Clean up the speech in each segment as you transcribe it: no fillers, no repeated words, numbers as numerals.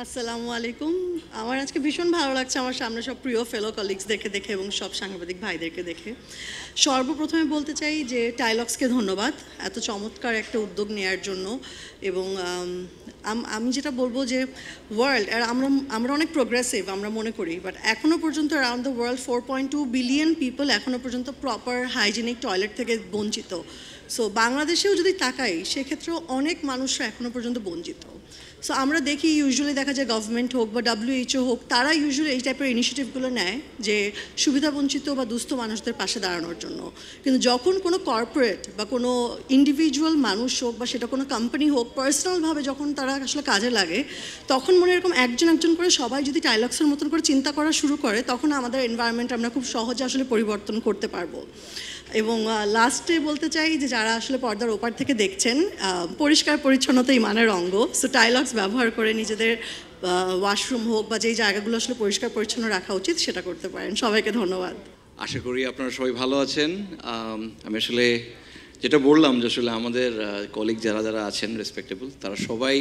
আসসালামু আলাইকুম। আমার আজকে ভীষণ ভালো লাগছে আমার সামনে সব প্রিয় ফেলো কলিগসদেরকে দেখে এবং সব সাংবাদিক ভাইদেরকে দেখে। সর্বপ্রথমে বলতে চাই যে টাইলক্সকে ধন্যবাদ এত চমৎকার একটা উদ্যোগ নেয়ার জন্য। এবং আমি যেটা বলবো যে ওয়ার্ল্ড আর আমরা অনেক প্রোগ্রেসিভ আমরা মনে করি, বাট এখনও পর্যন্ত around the world 4.2 billion people এখনও পর্যন্ত প্রপার হাইজিনিক টয়লেট থেকে বঞ্চিত। সো বাংলাদেশেও যদি তাকাই সেক্ষেত্রেও অনেক মানুষরা এখনও পর্যন্ত বঞ্চিত। সো আমরা দেখি ইউজুয়ালি দেখা যায় গভর্নমেন্ট হোক বা WHO হোক, তারা ইউজুয়ালি এই টাইপের ইনিশিয়েটিভগুলো নেয় যে সুবিধাবঞ্চিত বা দুস্থ মানুষদের পাশে দাঁড়ানোর জন্য। কিন্তু যখন কোনো কর্পোরেট বা কোনো ইন্ডিভিজুয়াল মানুষ হোক বা সেটা কোনো কোম্পানি হোক, পার্সোনালভাবে যখন তারা আসলে কাজে লাগে, তখন মনে এরকম একজন একজন করে সবাই যদি টাইলক্সের মতন করে চিন্তা করা শুরু করে, তখন আমাদের এনভায়রনমেন্ট আমরা খুব সহজে আসলে পরিবর্তন করতে পারবো। এবং লাস্টে বলতে চাই যে যারা আসলে পর্দার ওপার থেকে দেখছেন, পরিষ্কার পরিচ্ছন্নতা ইমানের অঙ্গ। সো টাইলক্স ব্যবহার করে নিজেদের ওয়াশরুম হোক বা যেই জায়গাগুলো আসলে পরিষ্কার পরিচ্ছন্ন রাখা উচিত সেটা করতে পারেন। সবাইকে ধন্যবাদ। আশা করি আপনারা সবাই ভালো আছেন। আমি আসলে যেটা বললাম যে আসলে আমাদের কলিগ যারা যারা আছেন রেসপেক্টেবল, তারা সবাই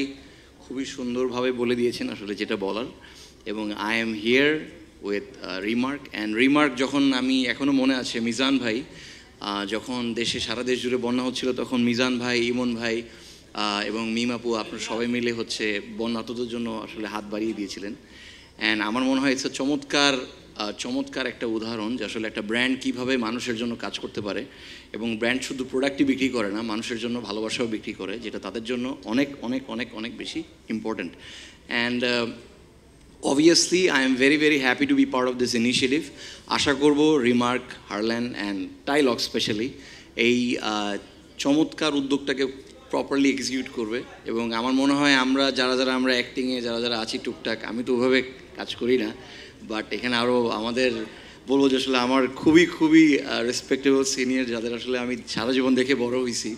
খুবই সুন্দরভাবে বলে দিয়েছেন আসলে যেটা বলার। এবং I am here with remark remark যখন আমি এখনও মনে আছে মিজান ভাই যখন দেশে সারা দেশ জুড়ে বন্যা হচ্ছিল, তখন মিজান ভাই, ইমন ভাই এবং মিম আপু আপনারা সবাই মিলে হচ্ছে বন্যাতদের জন্য আসলে হাত বাড়িয়ে দিয়েছিলেন। অ্যান্ড আমার মনে হয় ইটস চমৎকার একটা উদাহরণ যে আসলে একটা ব্র্যান্ড কীভাবে মানুষের জন্য কাজ করতে পারে। এবং ব্র্যান্ড শুধু প্রোডাক্টই বিক্রি করে না, মানুষের জন্য ভালোবাসাও বিক্রি করে, যেটা তাদের জন্য অনেক অনেক অনেক অনেক বেশি important. And obviously I am very happy to be part of this initiative. আশা করব Remark, Harland and Tylox specially এই চমৎকার উদ্যোগটাকে প্রপারলি এক্সিকিউট করবে। এবং আমার মনে হয় আমরা আমরা অ্যাক্টিংয়ে যারা আছি টুকটাক, আমি তো ওভাবে কাজ করি না, বাট এখানে আরও আমাদের বলবো যে আসলে আমার খুবই রেসপেক্টেবল সিনিয়র যাদের আসলে আমি সারা জীবন দেখে বড় হয়েছি,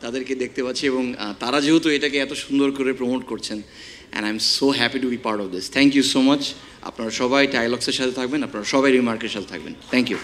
তাদেরকে দেখতে পাচ্ছি। এবং তারা যেহেতু এটাকে এত সুন্দর করে প্রমোট করছেন, and I'm so happy to be part of this. Thank you so much. আপনারা সবাই টাইলক্সের সাথে থাকবেন, আপনারা সবাই রিমার্কের সাথে থাকবেন। Thank you.